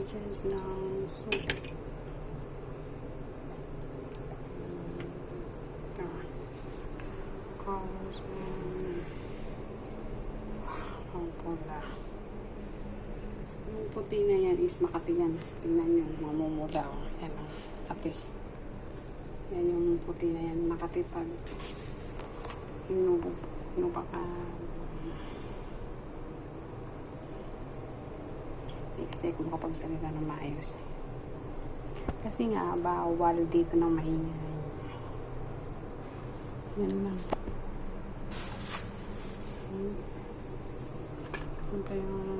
pages ng soup. Ang pula. Yung puti na yan is Makati yan. Tingnan nyo, mamumula. Yan ang Makati. Yan yung puti na yan. Makati pag hinubaka. Hindi kasi ako makapagsalita ng maayos. Kasi nga, bawal dito ng maingay. Yan lang. Ito yung